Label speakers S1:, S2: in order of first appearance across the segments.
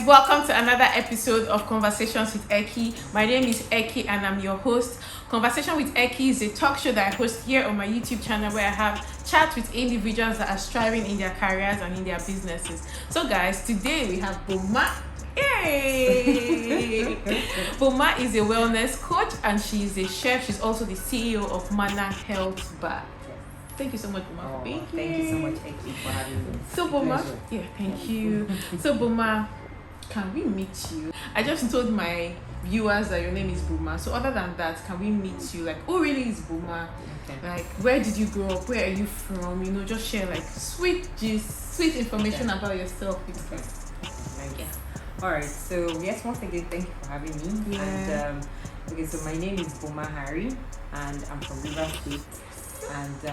S1: Welcome to another episode of Conversations with Eki. My name is Eki and I'm your host. Conversation with Eki is a talk show that I host here on my YouTube channel where I have chats with individuals that are striving in their careers and in their businesses. So guys, today we have Boma. Yay! Boma is a wellness coach and she is a chef. She's also the CEO of Manna Health Bar. Thank you so much, Boma, for being here.
S2: Thank you so much, Eki, for having me.
S1: So, Boma, thank you. So, Boma, can we meet you? I just told my viewers that your name is Boma. So, other than that, can we meet you? Like, who really is Boma? Okay. Like, where did you grow up? Where are you from? You know, just share like sweet information about yourself with us.
S2: Nice. Yeah. All right. So, yes, once again, thank you for having me.
S1: Yeah.
S2: And okay, so my name is Boma Harry, and I'm from Rivers State. And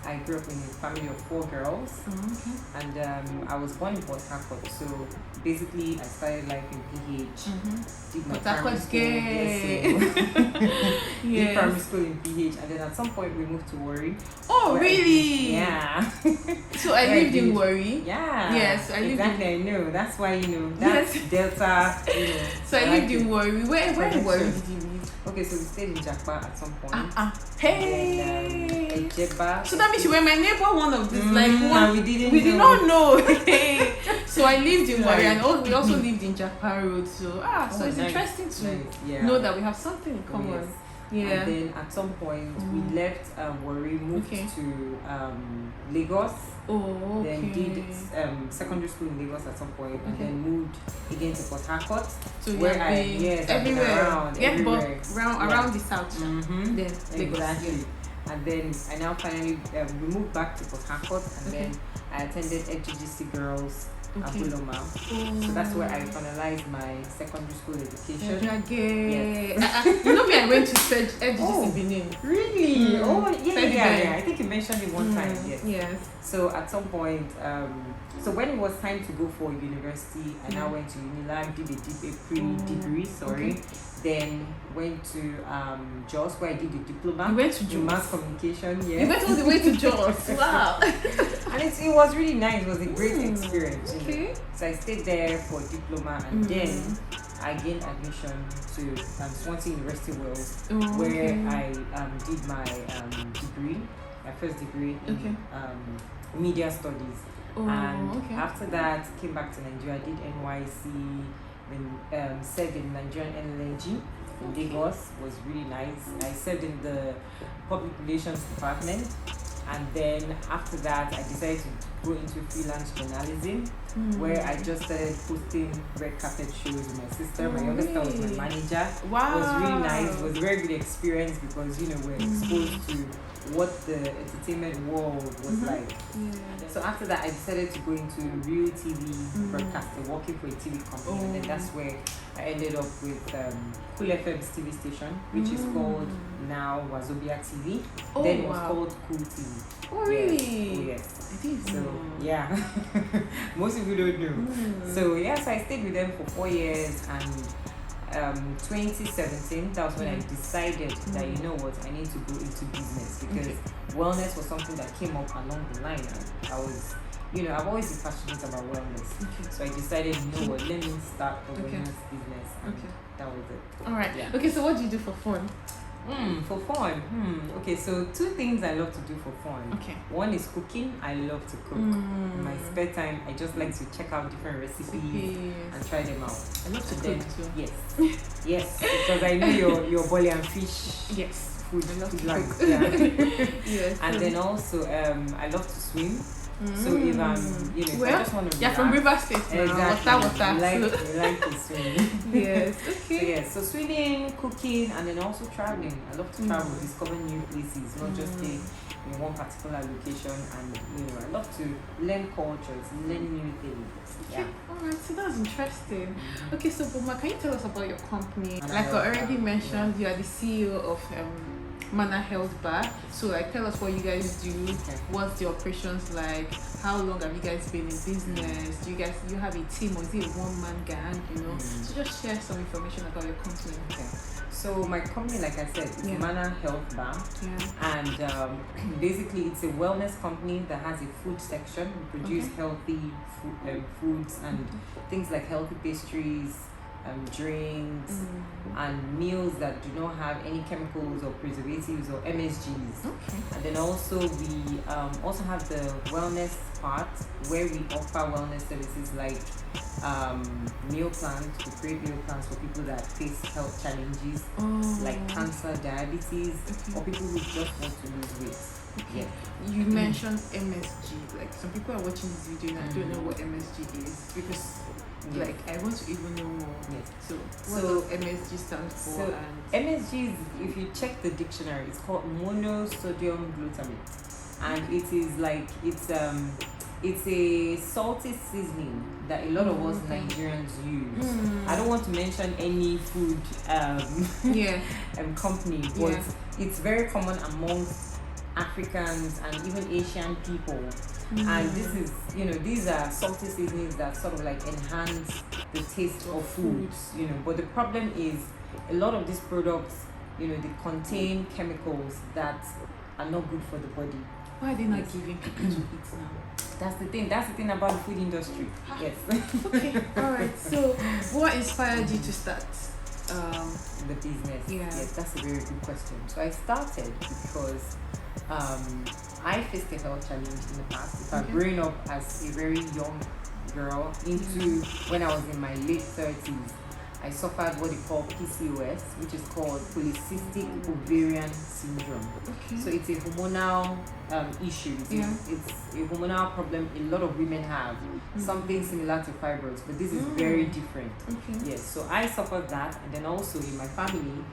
S2: I grew up in a family of 4 girls.
S1: Okay.
S2: And I was born in Port Harcourt. So basically, I started life in PH. Did my primary school. Did primary school in PH, and then at some point we moved to Warri.
S1: Oh, really?
S2: Yeah.
S1: So I lived in Warri.
S2: Yeah.
S1: Yes, I lived
S2: exactly. I know. That's why that's Delta.
S1: So I lived in Warri. Where in Warri did you live?
S2: Okay, so we stayed in Jakpa at some point.
S1: Hey.
S2: And then,
S1: so that means you were my neighbor one of these. We did
S2: not
S1: know. So I lived in Warri and we also lived in Jakpa Road. So it's
S2: nice.
S1: Interesting to know that we have something in common.
S2: Yes.
S1: Yeah.
S2: And then at some point we left Warri, moved to Lagos.
S1: Oh, okay.
S2: Then did secondary school in Lagos at some point, and then moved again to Port Harcourt.
S1: So where everywhere. Around the south.
S2: Mm-hmm.
S1: Then
S2: exactly. And then I now finally we moved back to Port Harcourt, and then I attended FGGC Girls. Abuloma. So that's where I finalized my secondary school education.
S1: Yes. You know me, I went to FGGC Benin.
S2: Really? Oh, yeah. I think you mentioned it one time.
S1: Yes.
S2: So at some point, so when it was time to go for university, I now went to Unilag, did a pre-degree, Then went to Jos, where I did a diploma.
S1: You went to Jos?
S2: In mass communication, yes.
S1: You went all the way to Jos? Wow.
S2: And it was really nice. It was a great experience.
S1: Okay.
S2: So I stayed there for diploma, and then I gained admission to Swansea University Wales, where I did my degree, my first degree in media studies. After that, came back to Nigeria, did NYC, then served in Nigerian LNG in Lagos. Was really nice. I served in the public relations department, and then after that I decided to go into freelance journalism, where I just started hosting red carpet shows with my sister. My younger sister was my manager.
S1: Wow.
S2: It was really nice. It was a very good experience because we're exposed to what the entertainment world was like. So after that, I decided to go into real TV broadcasting, working for a TV company, and then that's where I ended up with Cool FM's TV station, which is called now Wazobia TV. Then it was called Cool TV.
S1: Oh, really?
S2: Yes.
S1: I didn't know.
S2: Yeah. Most people don't know. So so I stayed with them for 4 years, and 2017, that was when I decided that I need to go into business, because wellness was something that came up along the line, and I was I've always been passionate about wellness. So I decided, let me start a wellness business, and that was it.
S1: All right. Yeah. Okay, so what do you do for fun?
S2: For fun. Okay, so 2 things I love to do for fun.
S1: Okay.
S2: One is cooking. I love to cook. In my spare time, I just like to check out different recipes and try them out.
S1: I love to cook too.
S2: Yes. Yes, because I know your boiled and fish.
S1: Yes.
S2: Food.
S1: I love to
S2: cook.
S1: Yeah. Yes.
S2: And then also, I love to swim. So if I'm, if I just want to
S1: relax, from River State now.
S2: Exactly.
S1: Water.
S2: We like to swim.
S1: Yes. Okay.
S2: So swimming, cooking, and then also traveling. I love to travel, discover new places, not just stay in one particular location. And I love to learn cultures, learn new things. Yeah.
S1: Alright, so that's interesting. Okay, so Boma, can you tell us about your company? Like I already mentioned, you are the CEO of Manna Health Bar. So tell us what you guys do. What's the operations like? How long have you guys been in business? Do you have a team, or is it a one-man gang? So just share some information about your company.
S2: So my company, like I said, is Manna Health Bar, and basically it's a wellness company that has a food section. We produce healthy foods and things like healthy pastries, drinks, and meals that do not have any chemicals or preservatives or MSGs. And then also we also have the wellness part where we offer wellness services like meal plans. We create meal plans for people that face health challenges like cancer, diabetes, or people who just want to lose weight.
S1: You mentioned MSG. Like some people are watching this video and I don't know what MSG is because like I want to even know more. So what does MSG stand for?
S2: So MSG is, if you check the dictionary, it's called monosodium glutamate, and it is like it's a salty seasoning that a lot of us Nigerians use. I don't want to mention any food company, but it's very common amongst Africans and even Asian people. And this is, these are salty seasonings that sort of like enhance the taste of foods, But the problem is a lot of these products, they contain chemicals that are not good for the body.
S1: Why are they not giving people to eat now?
S2: That's the thing about the food industry. Yes.
S1: Okay. All right. So, what inspired you to start
S2: the business? Yes, that's a very good question. So I started because I faced a health challenge in the past. Growing up as a very young girl into when I was in my late 30s, I suffered what they call PCOS, which is called polycystic ovarian syndrome. So it's a hormonal issue. It's a hormonal problem a lot of women have. Something similar to fibroids, but this is very different. Yes, so I suffered that, and then also in my family,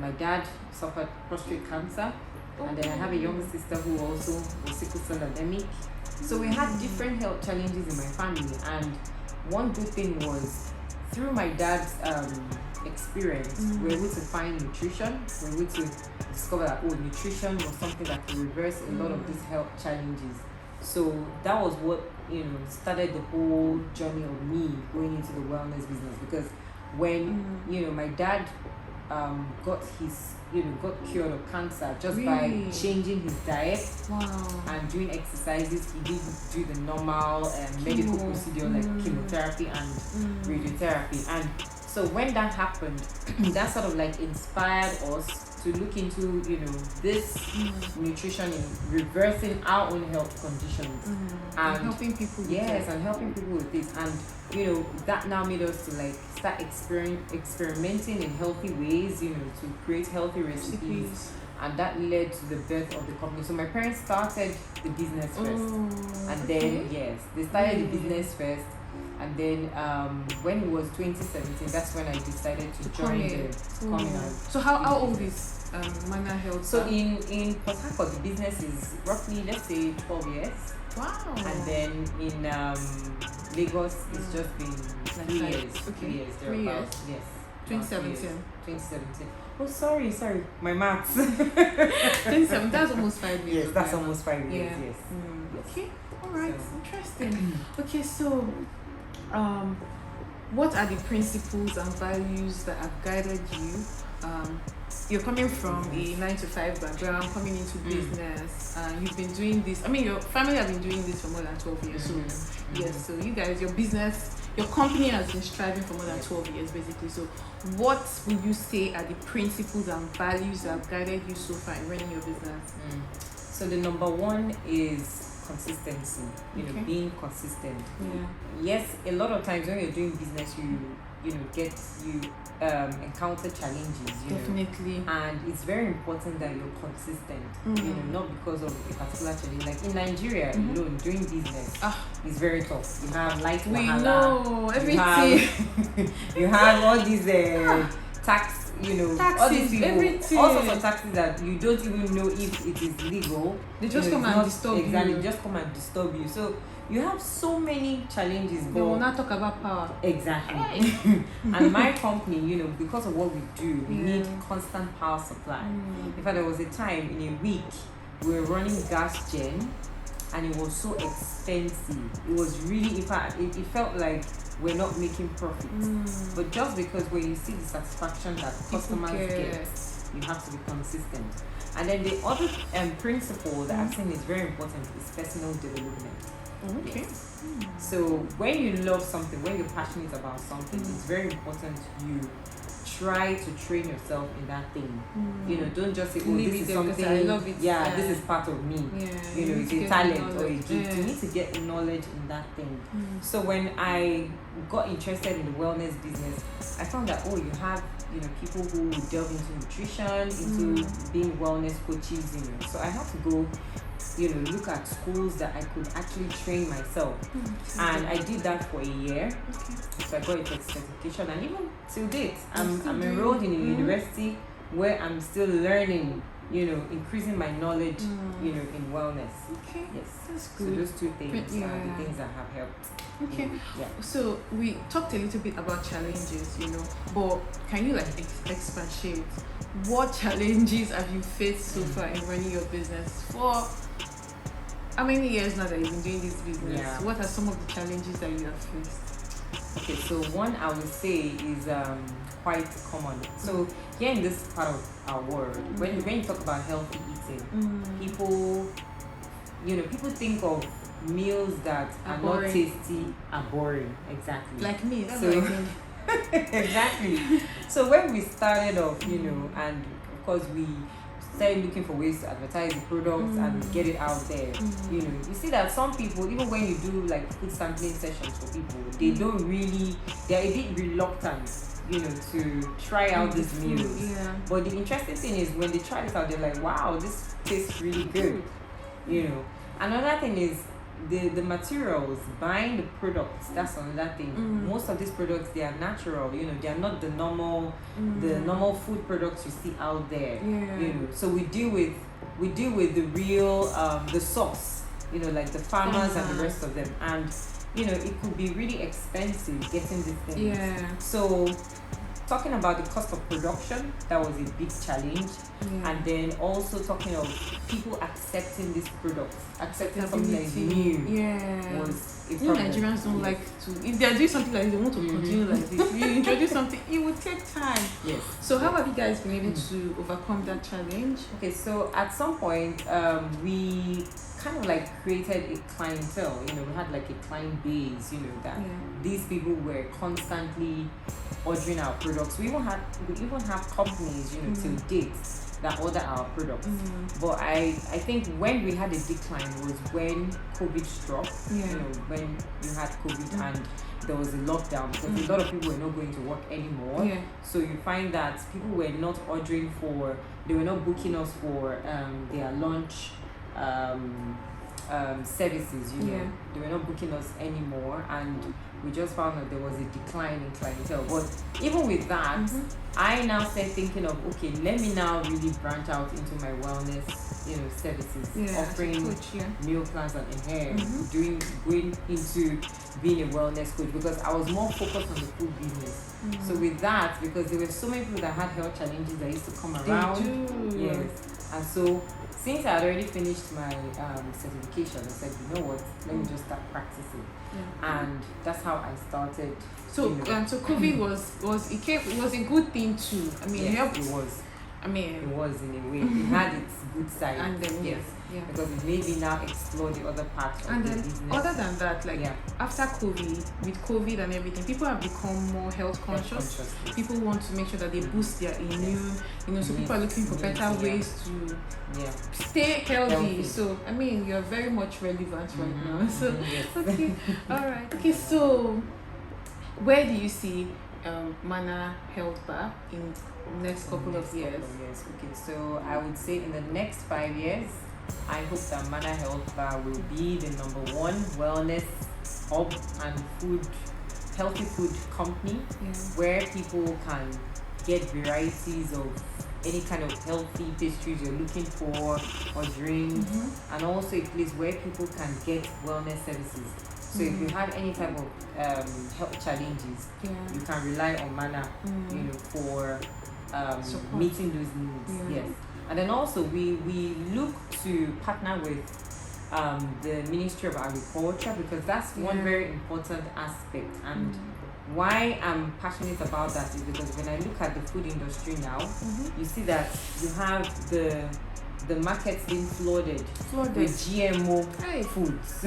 S2: my dad suffered prostate cancer. And then I have a younger sister who also was sickle cell anemic. So we had different health challenges in my family, and one good thing was through my dad's experience, we were able to find nutrition. We were able to discover that nutrition was something that could reverse a lot of these health challenges. So that was what started the whole journey of me going into the wellness business, because when my dad got cured of cancer just by changing his diet and doing exercises. He did do the normal medical procedure like chemotherapy and radiotherapy, and so when that happened, that sort of like inspired us to look into this nutrition in reversing our own health conditions
S1: and helping people
S2: and helping people with this, and that now made us to like start experimenting in healthy ways, to create healthy recipes, and that led to the birth of the company. So my parents started the business first, and then they started the business first, and then when it was 2017, that's when I decided to join the communal.
S1: So how old is Manna Health?
S2: So in Port Harcourt, the business is roughly, let's say, 12 years.
S1: Wow.
S2: And then in Lagos, it's just been 3 years. 3 years, thereabouts. Yes.
S1: 2017.
S2: Oh, sorry. My maths.
S1: 2017, that's almost 5 years.
S2: Yes, that's almost 5 years, yes.
S1: Okay, alright, interesting. Okay, so what are the principles and values that have guided you? You're coming from a 9-to-5 background, coming into business, and you've been doing this. I mean, your family have been doing this for more than 12 years. So, yes, so you guys, your business, your company has been striving for more than 12 years, basically. So, what would you say are the principles and values that have guided you so far in running your business?
S2: So, the number one is consistency, being consistent. Yes, a lot of times when you're doing business, you encounter challenges,
S1: definitely,
S2: and it's very important that you're consistent, not because of a particular challenge. Like in Nigeria alone, doing business is very tough. You have light wahala,
S1: know everything.
S2: You have all these taxes, all these people,
S1: everything,
S2: all sorts of taxes that you don't even know if it is legal.
S1: They just come and disturb you.
S2: Exactly, just come and disturb you. So you have so many challenges.
S1: They will not talk about power.
S2: Exactly. And my company, because of what we do, we need constant power supply. In fact, there was a time in a week we were running gas gen, and it was so expensive. It was really, in fact, it felt like we're not making profits. But just because when you see the satisfaction that customers get, you have to be consistent. And then the other principle that I've seen is very important is personal development.
S1: Okay.
S2: Yes. So when you love something, when you're passionate about something, it's very important you try to train yourself in that thing. You know, don't just say, oh, this is something,
S1: I love it.
S2: this is part of me. You know, it's a talent or a gift. You need to get knowledge in that thing. So when I got interested in the wellness business, I found that, oh, you have, you know, people who delve into nutrition, into being wellness coaches, you know. So I had to go, you know, look at schools that I could actually train myself. And I did that for a year. So I got a certification, and even till date, I'm enrolled in a university where I'm still learning, you know, increasing my knowledge, you know, in wellness.
S1: Okay.
S2: Yes.
S1: That's good.
S2: So those two things are the things that have helped.
S1: Okay.
S2: Yeah.
S1: So we talked a little bit about challenges, you know, but can you like expatiate? What challenges have you faced so far in running your business? For how many years now that you've been doing this business?
S2: Yeah.
S1: What are some of the challenges that you have faced?
S2: Okay, so one I would say is quite common. So here in this part of our world, when you talk about healthy eating, people think of meals that are not tasty are boring. Exactly.
S1: Like me, that's
S2: So-
S1: what I mean.
S2: Exactly. So when we started off, you know, and of course we started looking for ways to advertise the products and get it out there. You know, you see that some people, even when you do like food sampling sessions for people, they're a bit reluctant, you know, to try out this meal.
S1: Yeah.
S2: But the interesting thing is when they try it out, they're like, wow, this tastes really good. You know. Another thing is the materials, buying the products, that's another thing. Most of these products, they are natural, you know, they are not the normal food products you see out there. You know, so we deal with the real the source, you know, like the farmers and the rest of them. And you know, it could be really expensive getting these things. So talking about the cost of production, that was a big challenge. And then also talking of people accepting this product, accepting something that is new was a problem.
S1: Nigerians don't like to, if they are doing something like this, they want to continue like this. You introduce something, it will take time.
S2: Yes.
S1: So how have you guys been able to overcome that challenge?
S2: Okay, so at some point, we kind of like created a clientele. You know, we had like a client base. You know that these people were constantly ordering our products. We even have companies, you know, till date that order our products. But I think when we had a decline was when COVID struck. You know, when you had COVID and there was a lockdown, because a lot of people were not going to work anymore. So you find that people were not ordering they were not booking us for their lunch services, you know. They were not booking us anymore, and we just found that there was a decline in clientele. But even with that, I now started thinking of, okay, let me now really branch out into my wellness, you know, services, offering meal plans and going into being a wellness coach, because I was more focused on the food business. So with that, because there were so many people that had health challenges that used to come around. Yes. And so since I had already finished my certification, I said, you know what, let me just start practicing. And that's how I started.
S1: So,
S2: you know.
S1: So COVID it was a good thing too. I mean,
S2: Yes,
S1: it helped.
S2: it was.
S1: I mean,
S2: It was in a way. It had its good side.
S1: and then
S2: yes. Because it made me now explore the other parts of
S1: and
S2: the
S1: then
S2: business.
S1: other than that, like after COVID, with COVID and everything, people have become more health conscious. People want to make sure that they boost their immune, you know, so people are looking for better ways to stay healthy. So I mean, you're very much relevant right now. So okay, all right. Okay, so where do you see Manna Health Bar in the next couple of years?
S2: Okay, so I would say in the next 5 years, I hope that Manna Health Bar will be the #1 wellness hub and healthy food company where people can get varieties of any kind of healthy pastries you're looking for or drinks, and also a place where people can get wellness services. So if you have any type of health challenges, you can rely on Manna, you know, for meeting those needs. Yes. And then also we look to partner with the Ministry of Agriculture, because that's one very important aspect. And why I'm passionate about that is because when I look at the food industry now, you see that you have the markets being flooded with GMO foods.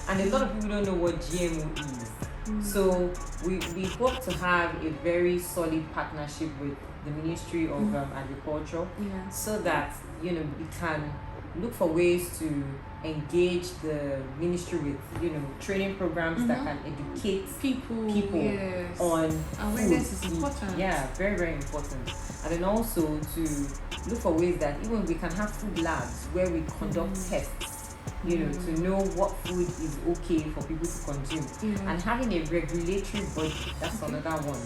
S2: And a lot of people don't know what GMO is. So we hope to have a very solid partnership with the Ministry of Agriculture, so that we can look for ways to engage the ministry with training programs that can educate people on
S1: awareness
S2: food.
S1: is important.
S2: Yeah, very, very important. And then also to look for ways that even we can have food labs where we conduct tests, to know what food is okay for people to consume. And having a regulatory body, that's another one.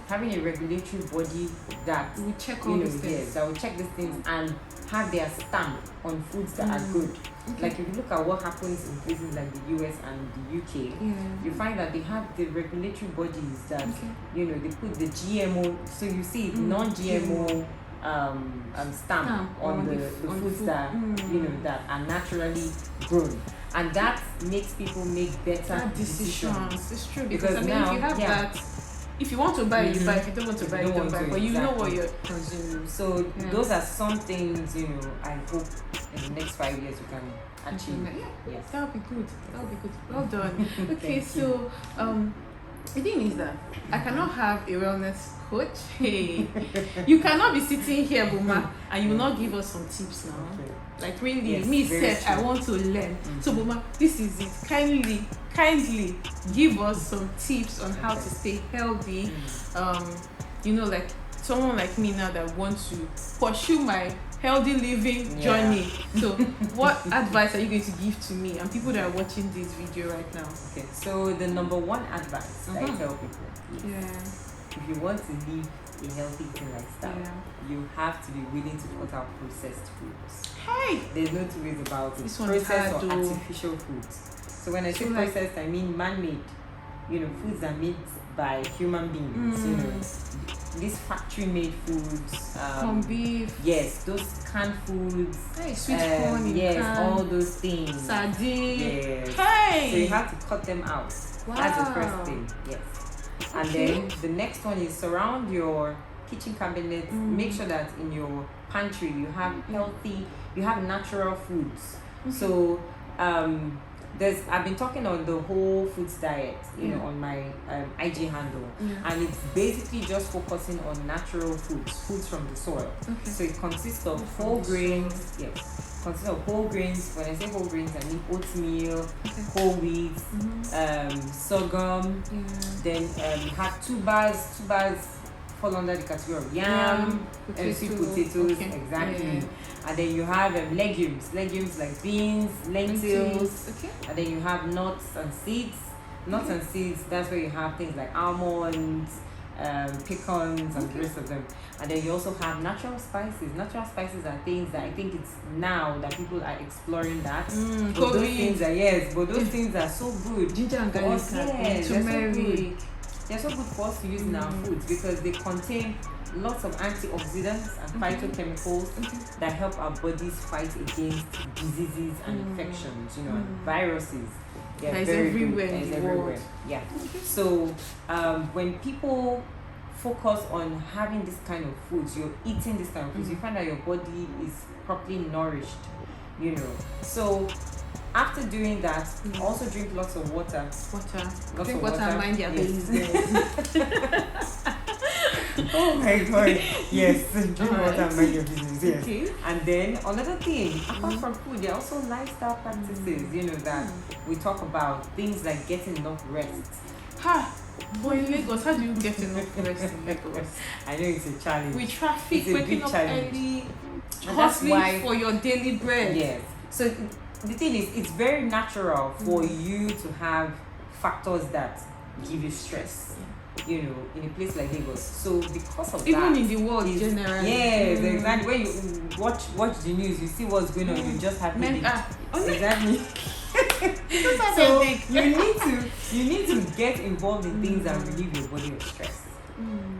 S2: Having a regulatory body that
S1: will check all these things.
S2: that will check these things and have their stamp on foods that are good. Like if you look at what happens in places like the US and the UK, you find that they have the regulatory bodies that they put the GMO, so you see non-GMO stamp on the foods that that are naturally grown, and that makes people make better decisions.
S1: It's true, because if you have that, if you want to buy it, you buy. If you don't want to buy, you don't buy. But you know what you're consuming.
S2: So those are some things I hope in the next 5 years we can achieve.
S1: Yes, that would be good. Well done. Okay, so the thing is that I cannot have a wellness coach. Hey, you cannot be sitting here, Boma, and you will not give us some tips now. Like really, me said I want to learn. So Boma, this is it. Kindly give us some tips on how to stay healthy. Like someone like me now that wants to pursue my healthy living journey. So what advice are you going to give to me and people that are watching this video right now?
S2: Okay, so the number one advice that I tell people is if you want to live a healthy eating lifestyle, you have to be willing to cut out processed foods.
S1: Hey,
S2: there's no two ways about it.
S1: This
S2: Processed or artificial foods. So when I say processed, I mean man-made. Foods are made by human beings. These factory-made foods.
S1: Corned beef.
S2: Yes, those canned foods.
S1: Hey, sweet corn in can.
S2: All those things.
S1: Sardine.
S2: Yes.
S1: Hey.
S2: So you have to cut them out.
S1: Wow.
S2: That's the first thing. Yes. And then the next one is surround your kitchen cabinet. Make sure that in your pantry you have natural foods. So I've been talking on the whole foods diet, on my IG handle, and it's basically just focusing on natural foods from the soil. So it consists of whole grains. Yes, consists of whole grains. When I say whole grains, I mean oatmeal, whole wheat, sorghum. Then you have tubers. Tubers fall under the category of yam, sweet potatoes, exactly. And then you have legumes like beans, lentils. And then you have nuts and seeds. Nuts and seeds, that's where you have things like almonds, pecans, and the rest of them. And then you also have natural spices. Natural spices are things that I think it's now that people are exploring that. But those things are so good.
S1: Ginger and garlic, turmeric.
S2: They're so good for us to use in our foods because they contain lots of antioxidants and phytochemicals that help our bodies fight against diseases and infections, and viruses.
S1: They're everywhere in the world.
S2: Yeah. So when people focus on having this kind of foods, you're eating this kind of foods, you find that your body is properly nourished, So after doing that, also drink lots of water.
S1: Drink water and mind your business.
S2: Oh my god. Yes, drink water and mind your business. Yes. And then another thing, apart from food, there are also lifestyle practices, that we talk about, things like getting enough rest.
S1: Boy, in Lagos, how do you get enough rest in Lagos?
S2: I know it's a challenge.
S1: With traffic, waking up early,
S2: and that's why
S1: for your daily bread.
S2: Yes. So the thing is, it's very natural for you to have factors that give you stress, in a place like Lagos. So because of
S1: even
S2: that,
S1: in the world generally.
S2: Yes, exactly. When you watch the news, you see what's going on. You just have exactly. So you need to get involved in things that relieve your body of stress.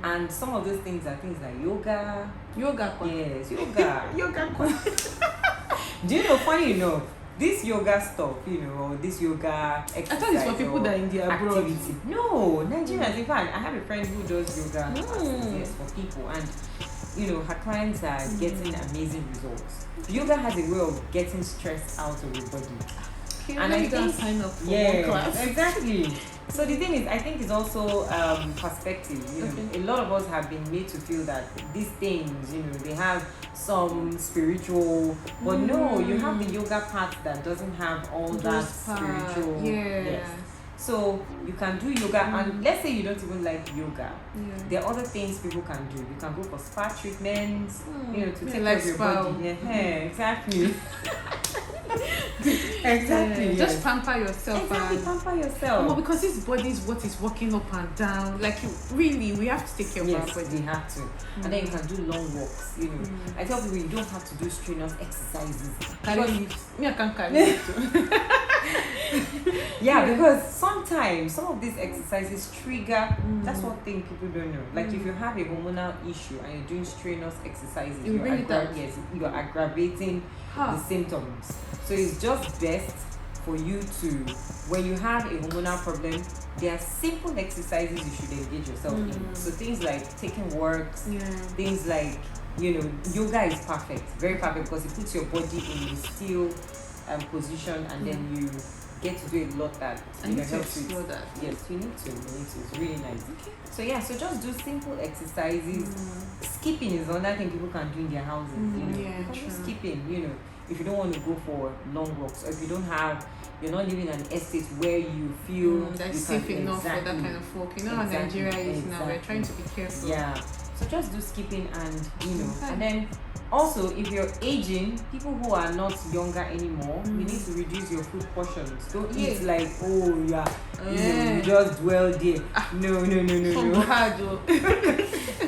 S2: And some of those things are things like yoga.
S1: Yoga.
S2: Yes, yoga.
S1: Yoga.
S2: Do you know? Funny enough, this yoga stuff, or this yoga exercise.
S1: I thought it's for people that are in the abroad.
S2: Activity. No, Nigerians. In fact, I have a friend who does yoga classes, yes, for people, and her clients are getting amazing results. Yoga has a way of getting stress out of your body.
S1: Okay, and I think sign up for one class.
S2: Exactly. So the thing is, I think it's also perspective. A lot of us have been made to feel that these things, they have some spiritual, but no, you have the yoga part that doesn't have all that spiritual. Yes. So you can do yoga, and let's say you don't even like yoga. There are other things people can do. You can go for spa treatments, to take care of your body. Exactly. Exactly.
S1: Just pamper yourself.
S2: Exactly, pamper yourself.
S1: No, because this body is what is walking up and down. Like really, we have to take care of our body.
S2: Yes, we have to. And then you can do long walks. I tell people you don't have to do strenuous exercises.
S1: Me, I can't carry it.
S2: Because sometimes some of these exercises trigger. That's one thing people don't know. Like if you have a hormonal issue and you're doing strenuous exercises, you're aggravating the symptoms. So it's just best for you to, when you have a hormonal problem, there are simple exercises you should engage yourself in. So things like taking walks, things like, yoga is perfect, very perfect, because it puts your body in a still position, and then you get to do a lot that helps you. Yes, you need to. It's really nice. Okay. So just do simple exercises. Skipping is another thing people can do in their houses. Skipping, if you don't want to go for long walks, or if you're not living in an estate where you feel
S1: that's safe enough for that kind of folk. How Nigeria is now. We're trying to be careful.
S2: Yeah. So just do skipping, and and then also if you're aging, people who are not younger anymore, you need to reduce your food portions. Don't eat like you just dwell there. No.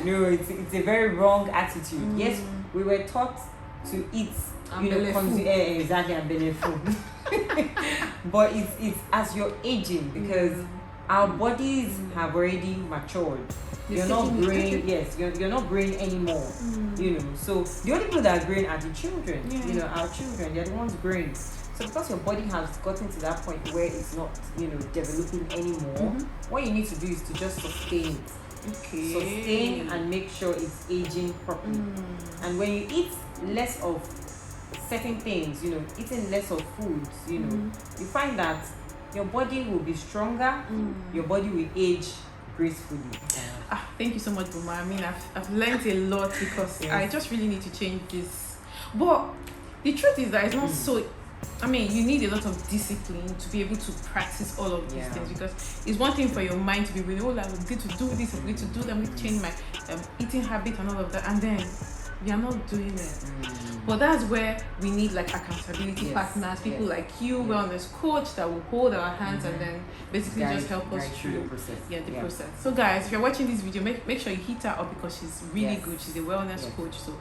S2: No, it's a very wrong attitude. Yes, we were taught to eat consume exactly and benefit. But it's as you're aging, because our bodies have already matured. You're not growing. Yes, you're not growing anymore. So the only people that are growing are the children. Our children, they're the ones growing. So because your body has gotten to that point where it's not developing anymore, what you need to do is to just sustain it. Sustain and make sure it's aging properly. And when you eat less of certain things, eating less of foods, you find that your body will be stronger, your body will age gracefully.
S1: Thank you so much, Boma. I mean, I've learned a lot, because I just really need to change this. But the truth is that it's not so. I mean, you need a lot of discipline to be able to practice all of these things, because it's one thing for your mind to be really, I'm going to do this, I'm going to do that, I'm going to change my eating habit and all of that, and then we are not doing it. But that's where we need like accountability partners, people like you, wellness coach that will hold our hands and then basically just help us through
S2: the process.
S1: The process. So guys, if you're watching this video, make sure you hit her up, because she's really good. She's a wellness coach. So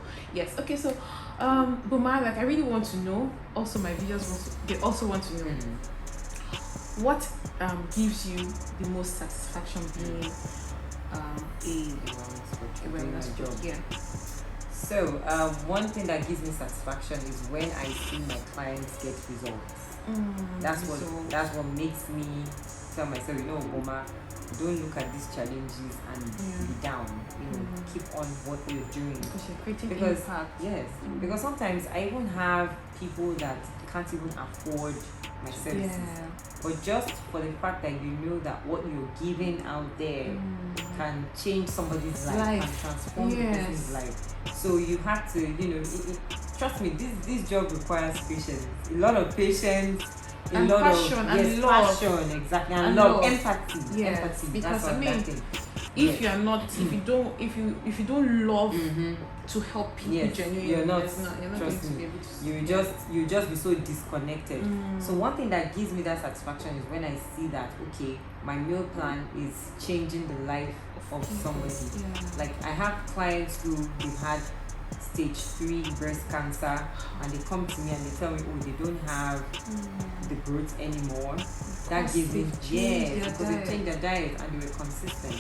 S1: okay, so Boma, like I really want to know, also my viewers they also want to know what gives you the most satisfaction being a wellness coach. Yeah.
S2: So one thing that gives me satisfaction is when I see my clients get results. That's what makes me tell myself, Boma, don't look at these challenges and be down. Keep on what you're doing.
S1: Because you're creating impact.
S2: Yes. Because sometimes I even have people that can't even afford my services. But just for the fact that you know that what you're giving out there can change somebody's life and transform the person's life. So you have to, trust me, this job requires patience. A lot of patience,
S1: and
S2: lot
S1: passion,
S2: of
S1: and love.
S2: passion, exactly, and love, empathy. Empathy.
S1: Because
S2: that's
S1: if you're not, if you don't love to help people genuinely,
S2: you're not
S1: going to be able to.
S2: You just be so disconnected. So one thing that gives me that satisfaction is when I see that my meal plan is changing the life of somebody. Like I have clients who they've had stage 3 breast cancer, and they come to me and they tell me, they don't have the growth anymore. That gives me because they changed their diet and they were consistent.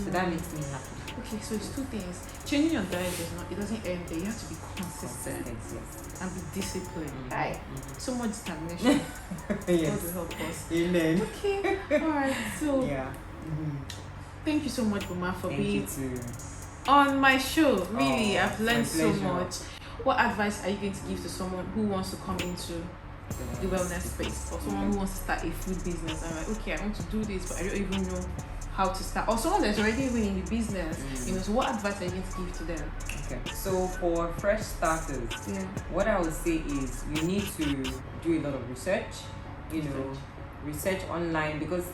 S2: So that makes me happy.
S1: Okay, so it's two things. Changing your diet it doesn't end there. You have to be consistent
S2: Yes.
S1: and be disciplined. Right? So much determination.
S2: Yes.
S1: God will help us.
S2: Amen.
S1: Okay. Alright, so
S2: Yeah.
S1: thank you so much, Boma, for
S2: Thank
S1: being
S2: you too.
S1: on my show. Really, I've
S2: my
S1: learned so
S2: pleasure.
S1: much. What advice are you going to give to someone who wants to come into the wellness space, or someone who wants to start a food business? I'm like, okay, I want to do this, but I don't even know how to start. Or someone that's already even in the business, you know. So what advice are you going to give to them?
S2: Okay. So for fresh starters, what I would say is you need to do a lot of research. You know, research online, because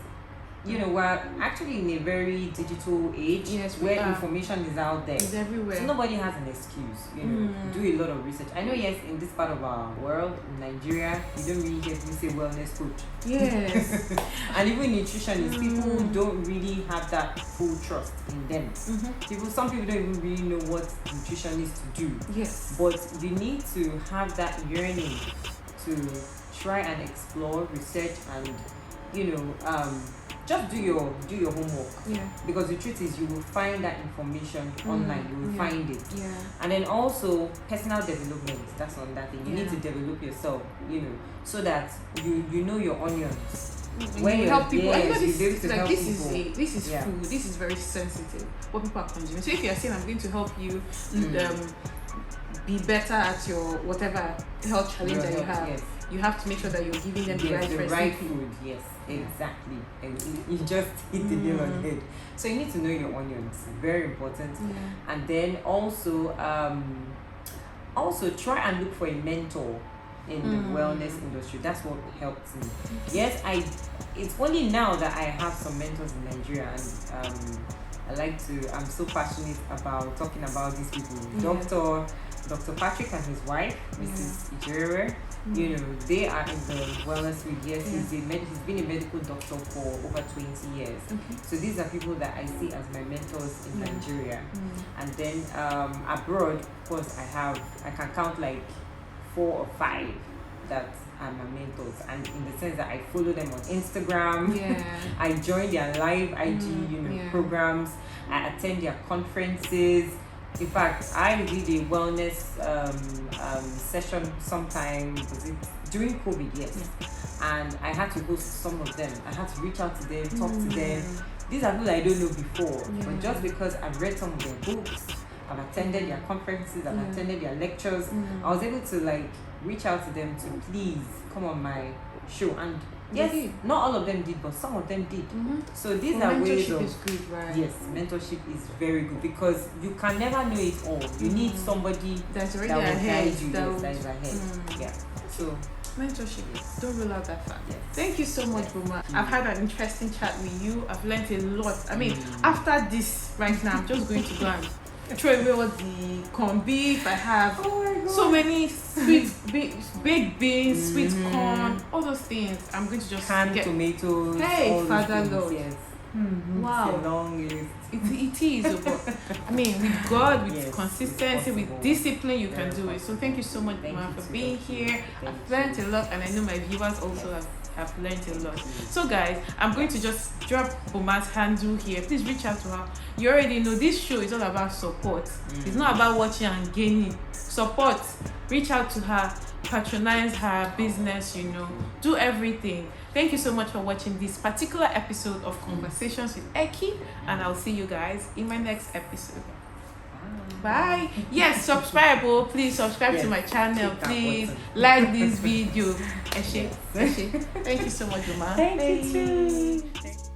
S2: you know we're actually in a very digital age, where information is out there.
S1: It's everywhere.
S2: So nobody has an excuse. You know, do a lot of research. I know, yes, in this part of our world, in Nigeria, you don't really hear people say wellness coach.
S1: Yes.
S2: And even nutritionists, people don't really have that full trust in them. Some people don't even really know what nutritionists do.
S1: Yes.
S2: But you need to have that yearning to try and explore, research, and just do your homework. Because the truth is, you will find that information online. You will find it. And then also personal development. That's another thing. You need to develop yourself. You know, so that you know your onions. When you help people,
S1: this is food. This is very sensitive. What people are consuming. So if you are saying, I'm going to help you be better at your whatever health challenge that you have, you have to make sure that you're giving them the right food.
S2: Yes, exactly. And you just hit the nail on the head. So you need to know your onions. Very important. And then also try and look for a mentor in the wellness industry. That's what helped me. Yes, it's only now that I have some mentors in Nigeria, and I'm so passionate about talking about these people. Dr. Patrick and his wife, Mrs. Ijere, you know, they are in the wellness field. Yes, he's been a medical doctor for over 20 years. So these are people that I see as my mentors in Nigeria. And then abroad, of course, I can count like 4 or 5 that are my mentors, and in the sense that I follow them on Instagram. I join their live IG programs. I attend their conferences. In fact, I did a wellness session sometime, during COVID, and I had to host some of them. I had to reach out to them, talk to them. These are people I don't know before, but just because I've read some of their books, I've attended their conferences, I've attended their lectures, I was able to reach out to them to please come on my show. And yes, not all of them did, but some of them did. So these are ways of...
S1: Mentorship is good, right?
S2: Yes, mentorship is very good, because you can never know it all. You need somebody
S1: that's already
S2: that will
S1: ahead,
S2: guide you, that is ahead. So
S1: mentorship, don't rule out that fact. Thank you so much, Boma. I've had an interesting chat with you. I've learned a lot. I mean, after this right now, I'm just going to go and throw away all the corned beef I have. So many sweet baked beans, sweet corn, all those things. I'm going to just
S2: canned tomatoes.
S1: Hey, Father Lord.
S2: Yes.
S1: Wow.
S2: It's a long list.
S1: It is, but I mean, with God, with consistency, with discipline, you can do it. So thank you so much, Boma, for being here. I've learned a lot, and I know my viewers also have learned a lot. So guys, I'm going to just drop Boma's handle here. Please reach out to her. You already know this show is all about support. It's not about watching and gaining. Support. Reach out to her, patronize her business, you know, do everything. Thank you so much for watching this particular episode of Conversations with Eki, and I'll see you guys in my next episode. Bye. Yes, subscribe. Please subscribe to my channel. Please like this video. Thank you so much, Boma.
S2: Thank you too.